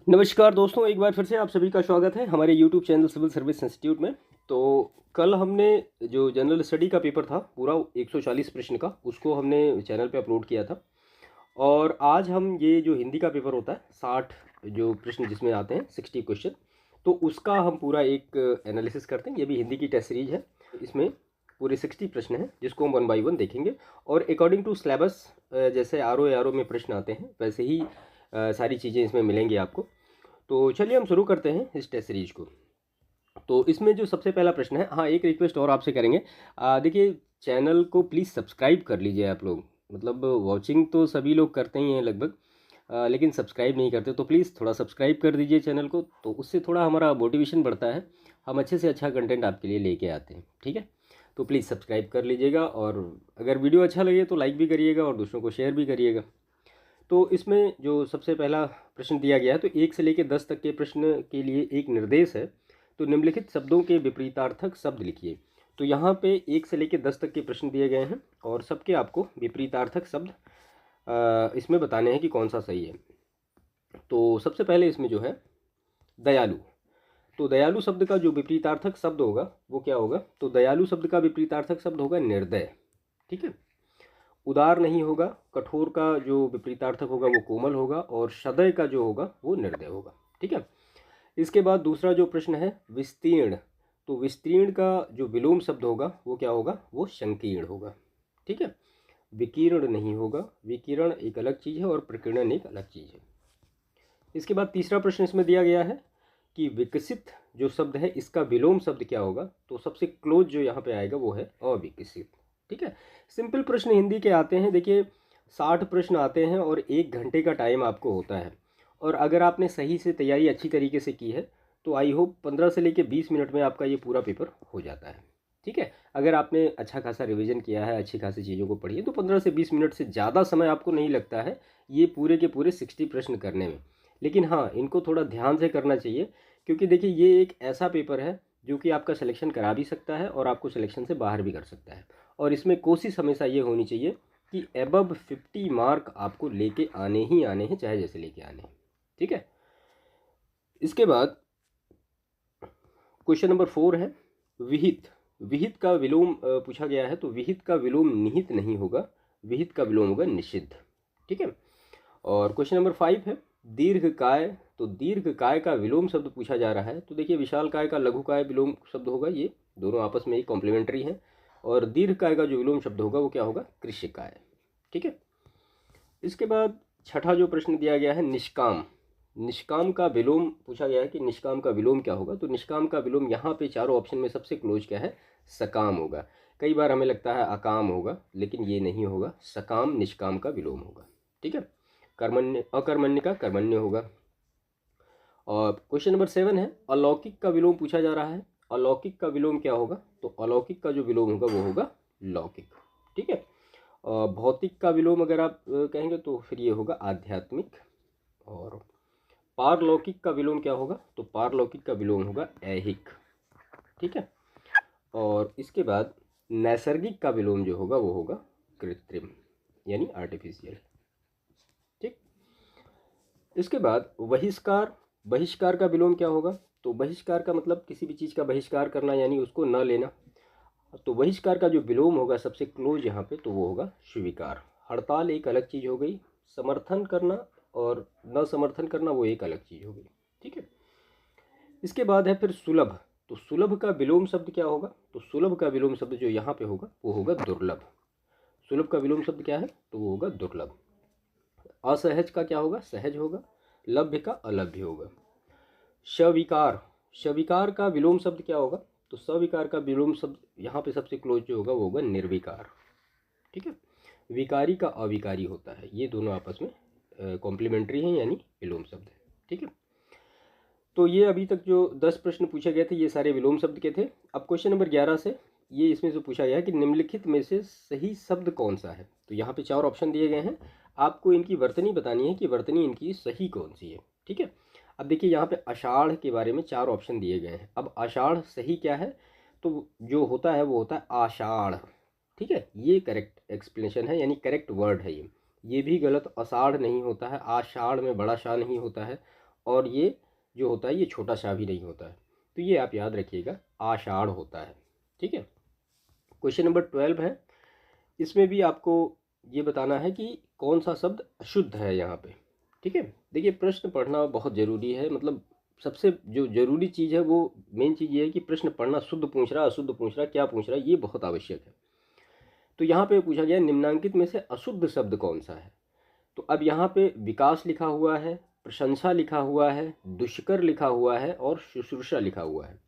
नमस्कार दोस्तों, एक बार फिर से आप सभी का स्वागत है हमारे YouTube channel civil service institute में। तो कल हमने जो जनरल स्टडी का पेपर था पूरा 140 प्रश्न का, उसको हमने चैनल पे अपलोड किया था। और आज हम ये जो हिंदी का पेपर होता है 60 जो प्रश्न जिसमें आते हैं 60 क्वेश्चन, तो उसका हम पूरा एक एनालिसिस करते हैं। ये भी हिंदी की टेस्ट सीरीज है। इसमें पूरे 60 प्रश्न हैं जिसको हम वन बाई वन देखेंगे। और अकॉर्डिंग टू सिलेबस, जैसे आर ओ में प्रश्न आते हैं वैसे ही सारी चीज़ें इसमें मिलेंगी आपको। तो चलिए हम शुरू करते हैं इस टेस्ट सीरीज को। तो इसमें जो सबसे पहला प्रश्न है, हाँ एक रिक्वेस्ट और आपसे करेंगे। देखिए, चैनल को प्लीज़ सब्सक्राइब कर लीजिए आप लोग। मतलब वॉचिंग तो सभी लोग करते ही हैं लगभग, लेकिन सब्सक्राइब नहीं करते। तो प्लीज़ थोड़ा सब्सक्राइब कर दीजिए चैनल को, तो उससे थोड़ा हमारा मोटिवेशन बढ़ता है। हम अच्छे से अच्छा कंटेंट आपके लिए लेके आते हैं, ठीक है। तो प्लीज़ सब्सक्राइब कर लीजिएगा, और अगर वीडियो अच्छा लगे तो लाइक भी करिएगा और दूसरों को शेयर भी करिएगा। तो इसमें जो सबसे पहला प्रश्न दिया गया है, तो 1 से लेकर 10 तक के प्रश्न के लिए एक निर्देश है। तो निम्नलिखित शब्दों के विपरीतार्थक शब्द लिखिए। तो यहाँ पे 1 से लेकर 10 तक के प्रश्न दिए गए हैं और सबके आपको विपरीतार्थक शब्द इसमें बताने हैं कि कौन सा सही है। तो सबसे पहले इसमें जो है दयालु। तो दयालु शब्द का जो विपरीतार्थक शब्द होगा वो क्या होगा? तो दयालु शब्द का विपरीतार्थक शब्द होगा निर्दय, ठीक है। उदार नहीं होगा। कठोर का जो विपरीतार्थक होगा वो कोमल होगा, और सदय का जो होगा वो निर्दय होगा, ठीक है। इसके बाद दूसरा जो प्रश्न है विस्तीर्ण। तो विस्तीर्ण का जो विलोम शब्द होगा वो क्या होगा? वो संकीर्ण होगा, ठीक है। विकीर्ण नहीं होगा। विकिरण एक अलग चीज़ है और प्रकीर्णन एक अलग चीज़ है। इसके बाद तीसरा प्रश्न इसमें दिया गया है कि विकसित जो शब्द है इसका विलोम शब्द क्या होगा? तो सबसे क्लोज जो यहाँ पे आएगा वो है अविकसित, ठीक है। सिंपल प्रश्न हिंदी के आते हैं। देखिए, 60 प्रश्न आते हैं और 1 घंटे का टाइम आपको होता है। और अगर आपने सही से तैयारी अच्छी तरीके से की है तो आई होप 15 से लेकर 20 मिनट में आपका ये पूरा पेपर हो जाता है, ठीक है। अगर आपने अच्छा खासा रिवीजन किया है, अच्छी खासी चीज़ों को पढ़ी है, तो 15 से 20 मिनट से ज़्यादा समय आपको नहीं लगता है ये पूरे के पूरे 60 प्रश्न करने में। लेकिन हाँ, इनको थोड़ा ध्यान से करना चाहिए, क्योंकि देखिए ये एक ऐसा पेपर है जो कि आपका सिलेक्शन करा भी सकता है और आपको सिलेक्शन से बाहर भी कर सकता है। और इसमें कोशिश हमेशा ये होनी चाहिए कि एबव 50 मार्क आपको लेके आने ही आने हैं, चाहे जैसे लेके आने हैं, ठीक है। इसके बाद क्वेश्चन नंबर 4 है विहित। विहित का विलोम पूछा गया है। तो विहित का विलोम निहित नहीं होगा, विहित का विलोम होगा निषिद्ध, ठीक है। और क्वेश्चन नंबर 5 है दीर्घकाय। तो दीर्घकाय का विलोम शब्द पूछा जा रहा है। तो देखिए, विशालकाय का लघुकाय विलोम शब्द होगा, ये दोनों आपस में ही कॉम्प्लीमेंट्री हैं। और दीर्घकाय का जो विलोम शब्द होगा वो क्या होगा? कृष्यकाय, ठीक है। इसके बाद छठा जो प्रश्न दिया गया है निष्काम। निष्काम का विलोम पूछा गया है कि निष्काम का विलोम क्या होगा? तो निष्काम का विलोम यहाँ पे चारों ऑप्शन में सबसे क्लोज क्या है? सकाम होगा। कई बार हमें लगता है अकाम होगा, लेकिन ये नहीं होगा। सकाम निष्काम का विलोम होगा, ठीक है। कर्मण्य, अकर्मण्य का कर्मण्य होगा। और क्वेश्चन नंबर 7 है अलौकिक का विलोम पूछा जा रहा है। अलौकिक का विलोम क्या होगा? तो अलौकिक का जो विलोम होगा वो होगा लौकिक, ठीक है। भौतिक का विलोम अगर आप कहेंगे तो फिर ये होगा आध्यात्मिक। और पारलौकिक का विलोम क्या होगा? तो पारलौकिक का विलोम होगा ऐहिक, ठीक है। और इसके बाद नैसर्गिक का विलोम जो होगा वो होगा कृत्रिम, यानी आर्टिफिशियल, ठीक। इसके बाद बहिष्कार। बहिष्कार का विलोम क्या होगा? तो बहिष्कार का मतलब किसी भी चीज़ का बहिष्कार करना, यानी उसको न लेना। तो बहिष्कार का जो विलोम होगा सबसे क्लोज यहाँ पे, तो वो होगा स्वीकार। हड़ताल एक अलग चीज़ हो गई, समर्थन करना और न समर्थन करना वो एक अलग चीज़ हो गई, ठीक है। इसके बाद है फिर सुलभ। तो सुलभ का विलोम शब्द क्या होगा? तो सुलभ का विलोम शब्द जो यहाँ पे होगा वो होगा दुर्लभ। सुलभ का विलोम शब्द क्या है? तो वो होगा दुर्लभ। असहज का क्या होगा? सहज होगा। लभ्य का अलभ्य होगा। स्वीकार। स्वीकार का विलोम शब्द क्या होगा? तो स्वीकार का विलोम शब्द यहाँ पे सबसे क्लोज जो होगा वो होगा निर्विकार, ठीक है। विकारी का अविकारी होता है। ये दोनों आपस में कॉम्प्लीमेंट्री हैं, यानी विलोम शब्द है, ठीक है। तो ये अभी तक जो 10 प्रश्न पूछे गए थे ये सारे विलोम शब्द के थे। अब क्वेश्चन नंबर 11 से ये इसमें से पूछा गया है कि निम्नलिखित में से सही शब्द कौन सा है। तो यहाँ पे 4 ऑप्शन दिए गए हैं, आपको इनकी वर्तनी बतानी है कि वर्तनी इनकी सही कौन सी है, ठीक है। अब देखिए, यहाँ पे आषाढ़ के बारे में 4 ऑप्शन दिए गए हैं। अब आषाढ़ सही क्या है? तो जो होता है वो होता है आषाढ़, ठीक है। ये करेक्ट एक्सप्लेनेशन है, यानी करेक्ट वर्ड है ये भी गलत। आषाढ़ नहीं होता है, आषाढ़ में बड़ा शाह नहीं होता है। और ये जो होता है ये छोटा सा भी नहीं होता है। तो ये आप याद रखिएगा, आषाढ़ होता है। ठीक है। क्वेश्चन नंबर 12 है, इसमें भी आपको ये बताना है कि कौन सा शब्द अशुद्ध है यहाँ पे। ठीक है। देखिए, प्रश्न पढ़ना बहुत ज़रूरी है, मतलब सबसे जो ज़रूरी चीज़ है वो मेन चीज़ ये है कि प्रश्न पढ़ना, शुद्ध पूछ रहा अशुद्ध पूछ रहा क्या पूछ रहा है, ये बहुत आवश्यक है। तो यहाँ पे पूछा गया निम्नांकित में से अशुद्ध शब्द कौन सा है। तो अब यहाँ पे विकास लिखा हुआ है, प्रशंसा लिखा हुआ है, दुष्कर लिखा हुआ है और शुश्रूषा लिखा हुआ है।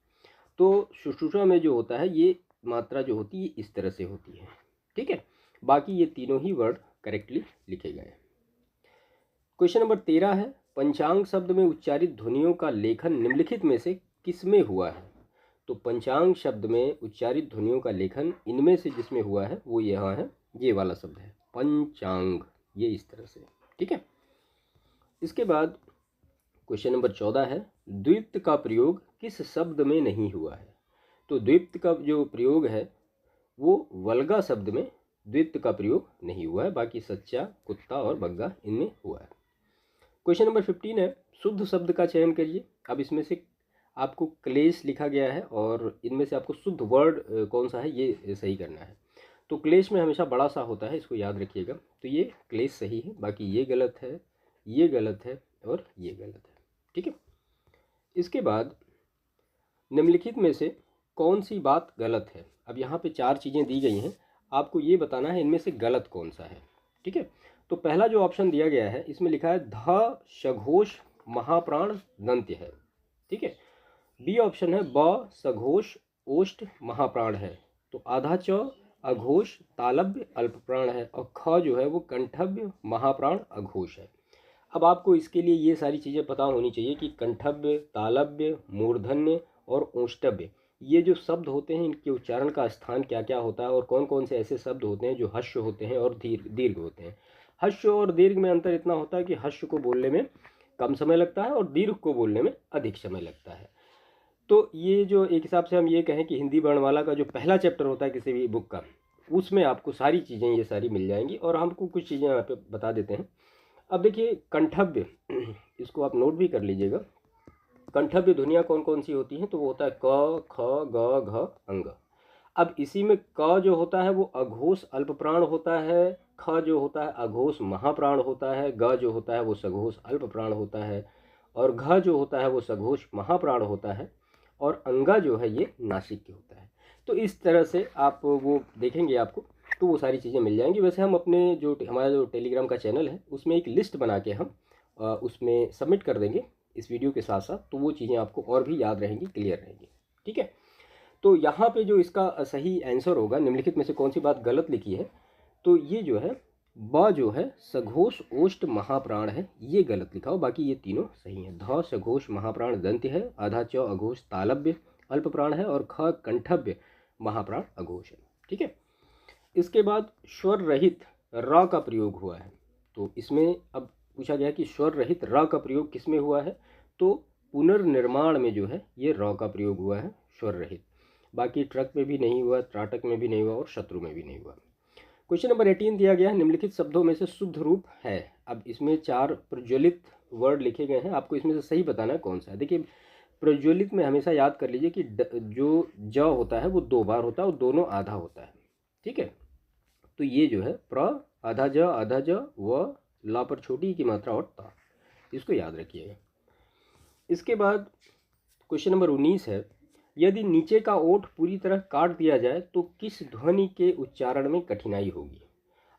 तो शुश्रूषा में जो होता है ये मात्रा जो होती है इस तरह से होती है। ठीक है। बाकी ये तीनों ही वर्ड करेक्टली लिखे गए हैं। क्वेश्चन नंबर 13 है, पंचांग शब्द में उच्चारित ध्वनियों का लेखन निम्नलिखित में से किसमें हुआ है। तो पंचांग शब्द में उच्चारित ध्वनियों का लेखन इनमें से जिसमें हुआ है वो यहाँ है, ये वाला शब्द है पंचांग, ये इस तरह से। ठीक है। इसके बाद क्वेश्चन नंबर 14 है, द्वित्व का प्रयोग किस शब्द में नहीं हुआ है। तो द्वित्व का जो प्रयोग है वो वल्गा शब्द में द्वित्व का प्रयोग नहीं हुआ है, बाकी सच्चा, कुत्ता और बग्गा इनमें हुआ है। क्वेश्चन नंबर 15 है, शुद्ध शब्द का चयन करिए। अब इसमें से आपको क्लेश लिखा गया है और इनमें से आपको शुद्ध वर्ड कौन सा है ये सही करना है। तो क्लेश में हमेशा बड़ा सा होता है, इसको याद रखिएगा। तो ये क्लेश सही है, बाकी ये गलत है, ये गलत है और ये गलत है। ठीक है। इसके बाद निम्नलिखित में से कौन सी बात गलत है। अब यहाँ पे 4 चीज़ें दी गई हैं, आपको ये बताना है इनमें से गलत कौन सा है। ठीक है। तो पहला जो ऑप्शन दिया गया है इसमें लिखा है ध सघोष महाप्राण दंत्य है। ठीक है। बी ऑप्शन है ब सघोष ओष्ठ महाप्राण है। तो आधा च अघोष तालब्य अल्पप्राण है और ख जो है वो कंठव्य महाप्राण अघोष है। अब आपको इसके लिए ये सारी चीज़ें पता होनी चाहिए कि कंठव्य, तालब्य, मूर्धन्य और ओष्ठव्य ये जो शब्द होते हैं इनके उच्चारण का स्थान क्या क्या होता है और कौन कौन से ऐसे शब्द होते हैं जो हश्य होते हैं और दीर्घ होते हैं। हश्य और दीर्घ में अंतर इतना होता है कि हश्य को बोलने में कम समय लगता है और दीर्घ को बोलने में अधिक समय लगता है। तो ये जो एक हिसाब से हम ये कहें कि हिंदी वर्णमाला का जो पहला चैप्टर होता है किसी भी बुक का, उसमें आपको सारी चीज़ें ये सारी मिल जाएंगी और हमको कुछ चीज़ें यहाँ पे बता देते हैं। अब देखिए कंठव्य, इसको आप नोट भी कर लीजिएगा। कंठव्य ध्वनियाँ कौन कौन सी होती हैं, तो वो होता है क ख ग घ अंग। अब इसी में क जो होता है वो अघोष अल्पप्राण होता है, ख जो होता है अघोष महाप्राण होता है, ग जो होता है वो सघोष अल्पप्राण होता है और घ जो होता है वो सघोष महाप्राण होता है और अंगा जो है ये नासिक के होता है। तो इस तरह से आप वो देखेंगे आपको तो वो सारी चीज़ें मिल जाएंगी। वैसे हम अपने जो हमारा जो टेलीग्राम का चैनल है उसमें एक लिस्ट बना के हम उसमें सबमिट कर देंगे इस वीडियो के साथ साथ, तो वो चीज़ें आपको और भी याद रहेंगी, क्लियर रहेंगी। ठीक है। तो यहाँ पे जो इसका सही आंसर होगा, निम्नलिखित में से कौन सी बात गलत लिखी है, तो ये जो है ब जो है सघोष ओष्ठ महाप्राण है, ये गलत लिखा हो, बाकी ये तीनों सही हैं। ध सघोष महाप्राण दंत्य है, आधा च अघोष तालब्य अल्प प्राण है और ख कंठव्य महाप्राण अघोष है। ठीक है। इसके बाद स्वर रहित र का प्रयोग हुआ है। तो इसमें अब पूछा गया कि स्वर रहित र का प्रयोग किसमें हुआ है, तो पुनर्निर्माण में जो है ये र का प्रयोग हुआ है स्वर रहित। बाकी ट्रक में भी नहीं हुआ, त्राटक में भी नहीं हुआ और शत्रु में भी नहीं हुआ। क्वेश्चन नंबर 18 दिया गया है, निम्नलिखित शब्दों में से शुद्ध रूप है। अब इसमें 4 प्रज्वलित वर्ड लिखे गए हैं, आपको इसमें से सही बताना है कौन सा है। देखिए प्रज्वलित में हमेशा याद कर लीजिए कि जो ज होता है वो 2 बार होता है और दोनों आधा होता है। ठीक है। तो ये जो है प्र आधा ज व ला पर छोटी की मात्रा और ता, इसको याद रखिएगा। इसके बाद क्वेश्चन नंबर 19 है, यदि नीचे का ओठ पूरी तरह काट दिया जाए तो किस ध्वनि के उच्चारण में कठिनाई होगी।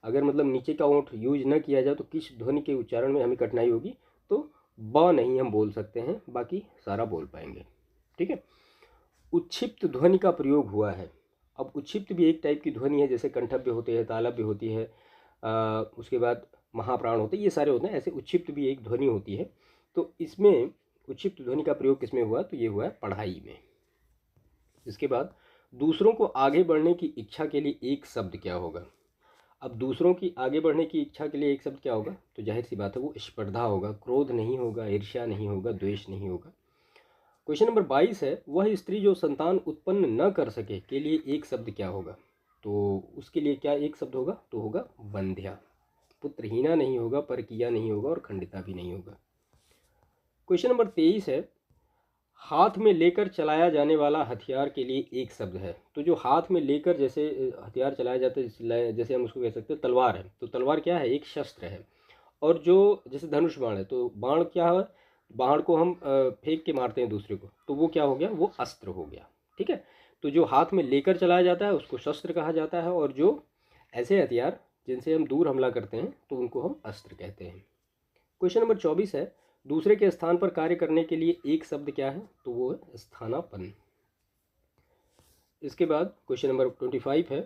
अगर मतलब नीचे का ओठ यूज न किया जाए तो किस ध्वनि के उच्चारण में हमें कठिनाई होगी, तो ब नहीं हम बोल सकते हैं, बाकी सारा बोल पाएंगे। ठीक है। उच्छिप्त ध्वनि का प्रयोग हुआ है। अब उच्छिप्त भी एक टाइप की ध्वनि है, जैसे कंठव्य होते हैं, तालव्य होती है, उसके बाद महाप्राण होते हैं, ये सारे होते हैं। ऐसे उच्छिप्त भी एक ध्वनि होती है। तो इसमें उच्छिप्त ध्वनि का प्रयोग किसमें हुआ, तो ये हुआ है पढ़ाई में। इसके बाद दूसरों को आगे बढ़ने की इच्छा के लिए एक शब्द क्या होगा। अब दूसरों की आगे बढ़ने की इच्छा के लिए एक शब्द क्या होगा, तो जाहिर सी बात है वो स्पर्धा होगा, क्रोध नहीं होगा, ईर्ष्या नहीं होगा, द्वेष नहीं होगा। क्वेश्चन नंबर 22 है, वह स्त्री जो संतान उत्पन्न न कर सके के लिए एक शब्द क्या होगा। तो उसके लिए क्या एक शब्द होगा, तो होगा बंध्या। पुत्रहीना नहीं होगा, परकीया नहीं होगा और खंडिता भी नहीं होगा। क्वेश्चन नंबर 23 है, हाथ में लेकर चलाया जाने वाला हथियार के लिए एक शब्द है। तो जो हाथ में लेकर जैसे हथियार चलाया जाता है, जैसे हम उसको कह सकते हैं तलवार है, तो तलवार क्या है, एक शस्त्र है। और जो जैसे धनुष बाण है, तो बाण क्या है, बाण को हम फेंक के मारते हैं दूसरे को, तो वो क्या हो गया, वो अस्त्र हो गया। ठीक है, तो जो हाथ में लेकर चलाया जाता है उसको शस्त्र कहा जाता है, और जो ऐसे हथियार जिनसे हम दूर हमला करते हैं तो उनको हम अस्त्र कहते हैं। क्वेश्चन नंबर 24 है, दूसरे के स्थान पर कार्य करने के लिए एक शब्द क्या है, तो वो है स्थानापन्न। इसके बाद क्वेश्चन नंबर 25 है,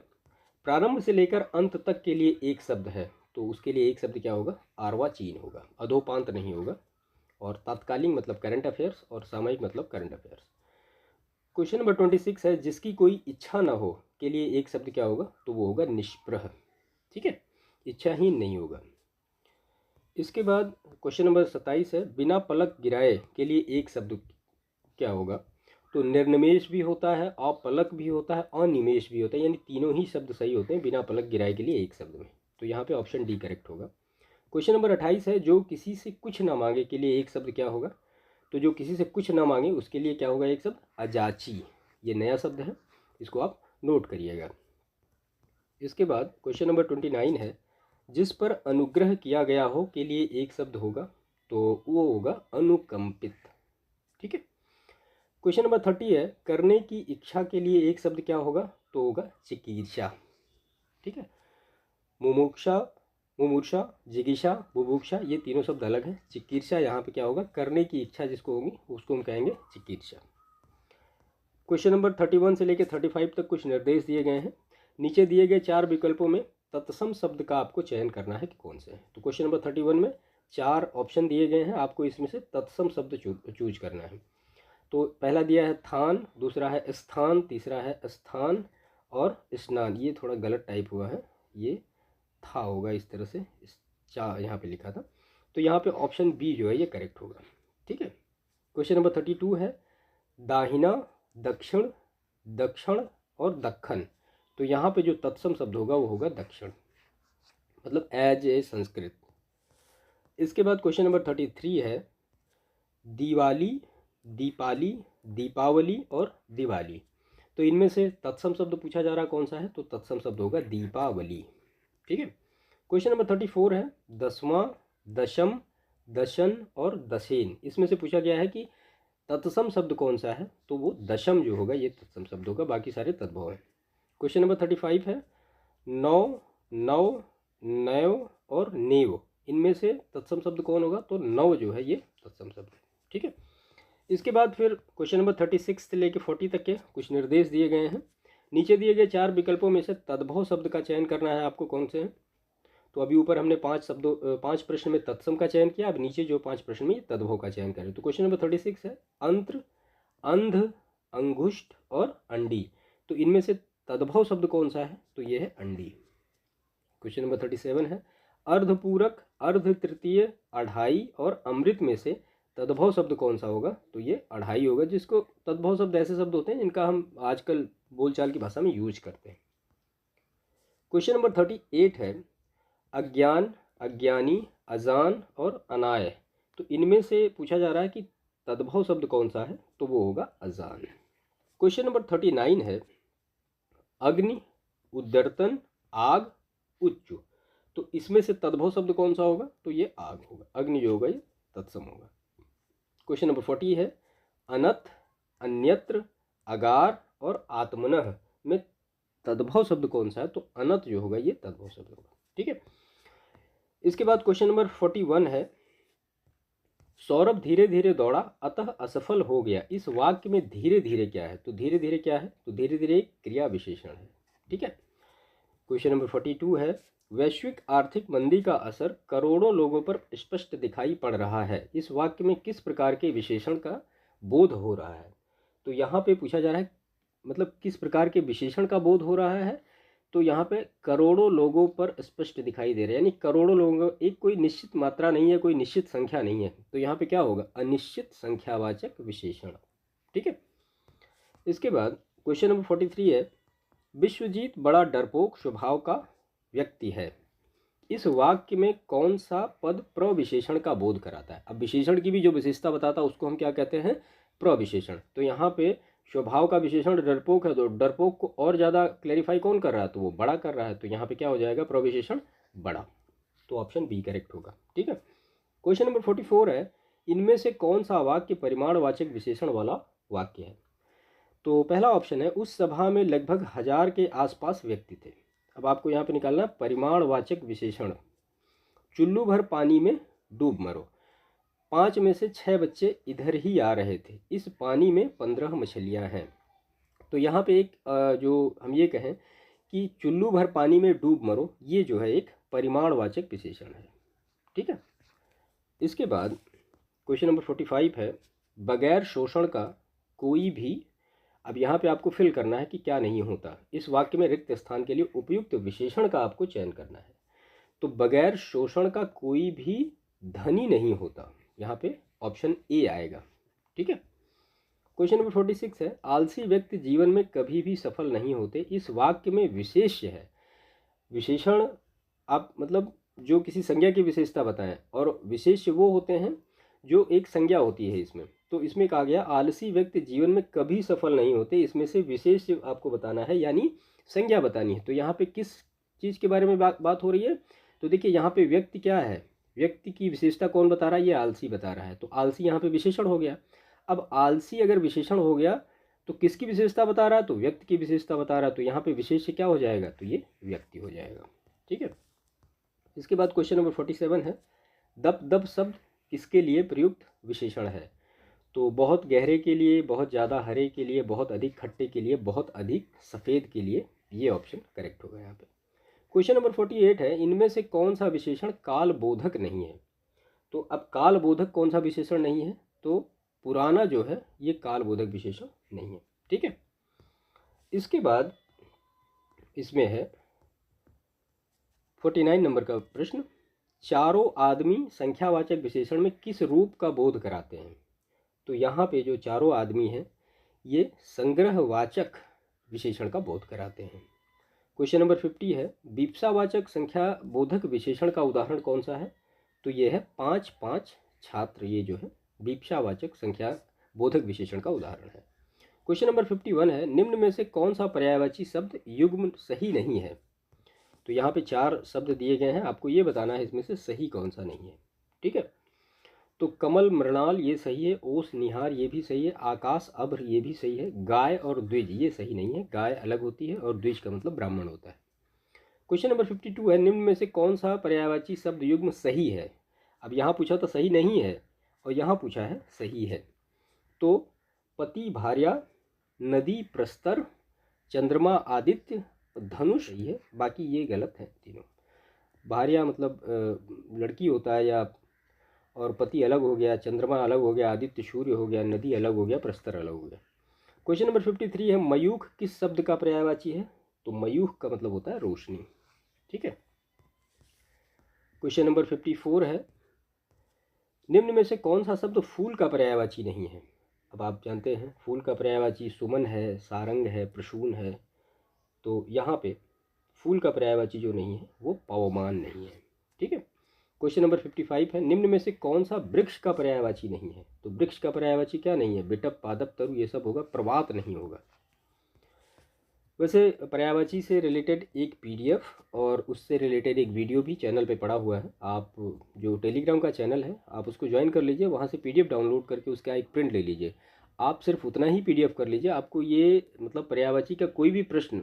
प्रारंभ से लेकर अंत तक के लिए एक शब्द है, तो उसके लिए एक शब्द क्या होगा, अर्वाचीन होगा, अधोपांत नहीं होगा। और तात्कालिक मतलब करंट अफेयर्स, और सामयिक मतलब करंट अफेयर्स। क्वेश्चन नंबर 26 है, जिसकी कोई इच्छा न हो के लिए एक शब्द क्या होगा, तो वो होगा निष्प्रह। ठीक है, इच्छाहीन नहीं होगा। इसके बाद क्वेश्चन नंबर 27 है, बिना पलक गिराए के लिए एक शब्द क्या होगा, तो निर्निमेष भी होता है, अपलक भी होता है, अनिमेष भी होता है, यानी तीनों ही शब्द सही होते हैं बिना पलक गिराए के लिए एक शब्द में। तो यहाँ पे ऑप्शन डी करेक्ट होगा। क्वेश्चन नंबर 28 है, जो किसी से कुछ ना मांगे के लिए एक शब्द क्या होगा, तो जो किसी से कुछ ना मांगे उसके लिए क्या होगा एक शब्द, अजाची। ये नया शब्द है, इसको आप नोट करिएगा। इसके बाद क्वेश्चन नंबर 29 है, जिस पर अनुग्रह किया गया हो के लिए एक शब्द होगा, तो वो होगा अनुकंपित। ठीक है। क्वेश्चन नंबर 30 है, करने की इच्छा के लिए एक शब्द क्या होगा, तो होगा चिकीर्षा। ठीक है, मुमुक्षा, मुमूर्षा, जिगीषा, बुभुक्षा, ये तीनों शब्द अलग हैं। चिकीर्षा यहाँ पे क्या होगा, करने की इच्छा जिसको होगी उसको हम कहेंगे चिकीर्षा। क्वेश्चन नंबर 31 से लेकर 35 तक कुछ निर्देश दिए गए हैं। नीचे दिए गए 4 विकल्पों में तत्सम शब्द का आपको चयन करना है कि कौन से हैं। तो क्वेश्चन नंबर 31 में 4 ऑप्शन दिए गए हैं, आपको इसमें से तत्सम शब्द चूज करना है। तो पहला दिया है थान, दूसरा है स्थान, तीसरा है स्थान, और स्नान। ये थोड़ा गलत टाइप हुआ है, ये था होगा इस तरह से, इस यहाँ पे लिखा था। तो यहाँ पे ऑप्शन बी जो है ये करेक्ट होगा। ठीक है। क्वेश्चन नंबर 32 है, दाहिना, दक्षिण, दक्षिण और दक्खन। तो यहाँ पे जो तत्सम शब्द होगा वो होगा दक्षिण, मतलब एज ए संस्कृत। इसके बाद क्वेश्चन नंबर 33 है, दिवाली, दीपाली, दीपावली और दिवाली। तो इनमें से तत्सम शब्द पूछा जा रहा कौन सा है, तो तत्सम शब्द होगा दीपावली। ठीक है। क्वेश्चन नंबर 34 है, दसवां, दशम, दशन और दशेन। इसमें से पूछा गया है कि तत्सम शब्द कौन सा है, तो वो दशम जो होगा ये तत्सम शब्द होगा, बाकी सारे तद्भव हैं। क्वेश्चन नंबर 35 है, नौ, नव, नव और नेव। इनमें से तत्सम शब्द कौन होगा, तो नव जो है ये तत्सम शब्द है। ठीक है। इसके बाद फिर क्वेश्चन नंबर 36 से लेकर 40 तक के कुछ निर्देश दिए गए हैं। नीचे दिए गए 4 विकल्पों में से तद्भव शब्द का चयन करना है आपको, कौन से हैं। तो अभी ऊपर हमने 5 प्रश्न में तत्सम का चयन किया, अब नीचे जो 5 प्रश्न में तद्भव का चयन करें। तो क्वेश्चन नंबर 36 है, अंत्र, अंध, अंगुष्ठ और अंडी। तो इनमें से तद्भव शब्द कौन सा है, तो ये है अंडी। क्वेश्चन नंबर 37 है, अर्धपूरक, अर्ध तृतीय, अढ़ाई और अमृत में से तद्भव शब्द कौन सा होगा, तो ये अढ़ाई होगा। जिसको तद्भव शब्द ऐसे शब्द होते हैं जिनका हम आजकल बोलचाल की भाषा में यूज करते हैं। क्वेश्चन नंबर 38 है, अज्ञान, अज्ञानी, अजान और अनाय। तो इनमें से पूछा जा रहा है कि तद्भव शब्द कौन सा है, तो वो होगा अजान। क्वेश्चन नंबर 39 है, अग्नि, उद्दर्तन, आग, उच्चु। तो इसमें से तद्भव शब्द कौन सा होगा, तो ये आग होगा, अग्नि जो होगा ये तत्सम होगा। क्वेश्चन नंबर 40 है, अनथ, अन्यत्र, अगार और आत्मनः में तद्भव शब्द कौन सा है, तो अनत जो होगा ये तद्भव शब्द होगा। ठीक है। इसके बाद क्वेश्चन नंबर 41 है, सौरभ धीरे धीरे दौड़ा अतः असफल हो गया। इस वाक्य में धीरे धीरे क्या है, तो धीरे धीरे क्या है, तो धीरे धीरे एक क्रिया विशेषण है। ठीक है। क्वेश्चन नंबर 42 है, वैश्विक आर्थिक मंदी का असर करोड़ों लोगों पर स्पष्ट दिखाई पड़ रहा है। इस वाक्य में किस प्रकार के विशेषण का बोध हो रहा है। तो यहाँ पे पूछा जा रहा है मतलब किस प्रकार के विशेषण का बोध हो रहा है, तो यहाँ पे करोड़ों लोगों पर स्पष्ट दिखाई दे रहा है, यानी करोड़ों लोगों, एक कोई निश्चित मात्रा नहीं है, कोई निश्चित संख्या नहीं है, तो यहाँ पे क्या होगा, अनिश्चित संख्यावाचक विशेषण। ठीक है। इसके बाद क्वेश्चन नंबर 43 है, विश्वजीत बड़ा डरपोक स्वभाव का व्यक्ति है। इस वाक्य में कौन सा पद प्रविशेषण का बोध कराता है। अब विशेषण की भी जो विशेषता बताता है उसको हम क्या कहते हैं, प्रविशेषण। तो यहाँ पे स्वभाव का विशेषण डरपोक है, तो डरपोक को और ज़्यादा क्लैरिफाई कौन कर रहा है, तो वो बड़ा कर रहा है, तो यहाँ पे क्या हो जाएगा, प्रविशेषण बड़ा। तो ऑप्शन बी करेक्ट होगा। ठीक है। क्वेश्चन नंबर 44 है, इनमें से कौन सा वाक्य परिमाणवाचक विशेषण वाला वाक्य है। तो पहला ऑप्शन है, उस सभा में लगभग 1000 के आसपास व्यक्ति थे। अब आपको यहाँ पे निकालना परिमाणवाचक विशेषण। चुल्लू भर पानी में डूब मरो, 5 में से 6 बच्चे इधर ही आ रहे थे, इस पानी में 15 मछलियाँ हैं। तो यहाँ पे एक जो हम ये कहें कि चुल्लू भर पानी में डूब मरो, ये जो है एक परिमाणवाचक विशेषण है। ठीक है। इसके बाद क्वेश्चन नंबर 45 है, बगैर शोषण का कोई भी। अब यहाँ पे आपको फिल करना है कि क्या नहीं होता। इस वाक्य में रिक्त स्थान के लिए उपयुक्त विशेषण का आपको चयन करना है। तो बगैर शोषण का कोई भी धनी नहीं होता, यहाँ पे ऑप्शन ए आएगा। ठीक है। क्वेश्चन नंबर 46 है, आलसी व्यक्ति जीवन में कभी भी सफल नहीं होते, इस वाक्य में विशेष्य है। विशेषण आप मतलब जो किसी संज्ञा की विशेषता बताएं, और विशेष्य वो होते हैं जो एक संज्ञा होती है इसमें। तो इसमें कहा गया आलसी व्यक्ति जीवन में कभी सफल नहीं होते, इसमें से विशेष आपको बताना है, यानी संज्ञा बतानी है। तो यहाँ पे किस चीज़ के बारे में बात हो रही है, तो देखिए यहाँ पे व्यक्ति क्या है, व्यक्ति की विशेषता कौन बता रहा है, ये आलसी बता रहा है। तो आलसी यहाँ पे विशेषण हो गया। अब आलसी अगर विशेषण हो गया तो किसकी विशेषता बता रहा है, तो व्यक्ति की विशेषता बता रहा है। तो यहाँ पे विशेष्य क्या हो जाएगा, तो ये व्यक्ति हो जाएगा। ठीक है। इसके बाद क्वेश्चन नंबर 47 है, दप दप शब्द किसके लिए प्रयुक्त विशेषण है। तो बहुत गहरे के लिए, बहुत ज़्यादा हरे के लिए, बहुत अधिक खट्टे के लिए, बहुत अधिक सफ़ेद के लिए, ये ऑप्शन करेक्ट होगा यहाँ पे। क्वेश्चन नंबर 48 है, इनमें से कौन सा विशेषण काल बोधक नहीं है। तो अब काल बोधक कौन सा विशेषण नहीं है, तो पुराना जो है ये काल बोधक विशेषण नहीं है। ठीक है। इसके बाद इसमें है 49 नंबर का प्रश्न, चारों आदमी संख्यावाचक विशेषण में किस रूप का बोध कराते हैं। तो यहाँ पे जो चारों आदमी हैं ये संग्रहवाचक विशेषण का बोध कराते हैं। क्वेश्चन नंबर 50 है, बीप्सावाचक संख्या बोधक विशेषण का उदाहरण कौन सा है। तो ये है 5 5 छात्र, ये जो है बीप्सावाचक संख्या बोधक विशेषण का उदाहरण है। क्वेश्चन नंबर 51 है, निम्न में से कौन सा पर्यायवाची शब्द युग्म सही नहीं है। तो यहाँ पे 4 शब्द दिए गए हैं, आपको ये बताना है इसमें से सही कौन सा नहीं है। ठीक है। तो कमल मृणाल ये सही है, ओस निहार ये भी सही है, आकाश अभ्र ये भी सही है, गाय और द्विज ये सही नहीं है, गाय अलग होती है और द्विज का मतलब ब्राह्मण होता है। क्वेश्चन नंबर 52 है, निम्न में से कौन सा पर्यायवाची शब्द युग्म सही है। अब यहाँ पूछा तो सही नहीं है और यहाँ पूछा है सही है। तो पति भार्या, नदी प्रस्तर, चंद्रमा आदित्य, धनुष सही है, बाकी ये गलत है तीनों। भार्या मतलब लड़की होता है, या और पति अलग हो गया, चंद्रमा अलग हो गया, आदित्य सूर्य हो गया, नदी अलग हो गया, प्रस्तर अलग हो गया। क्वेश्चन नंबर 53 है, मयूख किस शब्द का पर्यायवाची है। तो मयूख का मतलब होता है रोशनी। ठीक है। क्वेश्चन नंबर 54 है, निम्न में से कौन सा शब्द फूल का पर्यायवाची नहीं है। अब आप जानते हैं फूल का पर्यायवाची सुमन है, सारंग है, प्रसून है। तो यहाँ पे फूल का पर्यायवाची जो नहीं है वो पवमान नहीं है। ठीक है। क्वेश्चन नंबर 55 है, निम्न में से कौन सा वृक्ष का पर्यायवाची नहीं है। तो वृक्ष का पर्यायवाची क्या नहीं है, बिटप पादप तरु ये सब होगा, प्रवात नहीं होगा। वैसे पर्यायवाची से रिलेटेड एक पीडीएफ और उससे रिलेटेड एक वीडियो भी चैनल पे पड़ा हुआ है। आप जो टेलीग्राम का चैनल है आप उसको ज्वाइन कर लीजिए, वहाँ से पीडीएफ डाउनलोड करके उसका एक प्रिंट ले लीजिए। आप सिर्फ उतना ही पीडीएफ कर लीजिए, आपको ये मतलब पर्यायवाची का कोई भी प्रश्न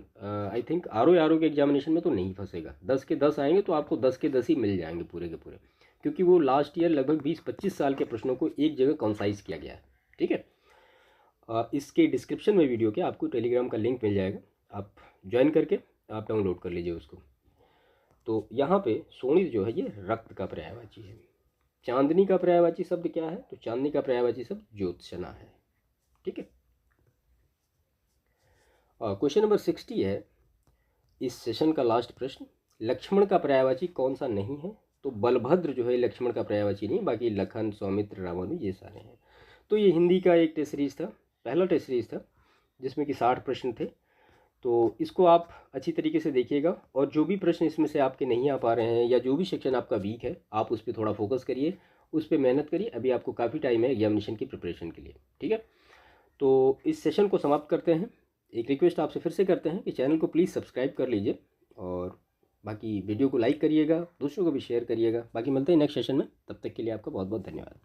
आई थिंक आर के एग्जामिनेशन में तो नहीं फंसेगा। 10 के 10 आएंगे तो आपको 10 के 10 ही मिल जाएंगे पूरे के पूरे, क्योंकि वो लास्ट ईयर लगभग 20-25 साल के प्रश्नों को एक जगह कंसाइज किया गया है। ठीक है। इसके डिस्क्रिप्शन में वीडियो के आपको टेलीग्राम का लिंक मिल जाएगा, आप ज्वाइन करके आप डाउनलोड कर लीजिए उसको। तो यहाँ पे शोणित जो है ये रक्त का पर्यायवाची है। चांदनी का पर्यायवाची शब्द क्या है, तो चांदनी का पर्यायवाची शब्द ज्योत्सना है। ठीक है। क्वेश्चन नंबर 60 है, इस सेशन का लास्ट प्रश्न, लक्ष्मण का पर्यायवाची कौन सा नहीं है। तो बलभद्र जो है लक्ष्मण का पर्यायवाची नहीं, बाकी लखन, सौमित्र, रावण ये सारे हैं। तो ये हिंदी का एक टेस्ट सीरीज था, पहला टेस्ट सीरीज था जिसमें कि 60 प्रश्न थे। तो इसको आप अच्छी तरीके से देखिएगा, और जो भी प्रश्न इसमें से आपके नहीं आ पा रहे हैं या जो भी सेक्शन आपका वीक है, आप उस पर थोड़ा फोकस करिए, उस पर मेहनत करिए। अभी आपको काफ़ी टाइम है एग्जामिनेशन की प्रिपरेशन के लिए, ठीक है। तो इस सेशन को समाप्त करते हैं। एक रिक्वेस्ट आपसे फिर से करते हैं कि चैनल को प्लीज़ सब्सक्राइब कर लीजिए, और बाकी वीडियो को लाइक करिएगा, दूसरों को भी शेयर करिएगा। बाकी मिलते हैं नेक्स्ट सेशन में, तब तक के लिए आपका बहुत बहुत धन्यवाद।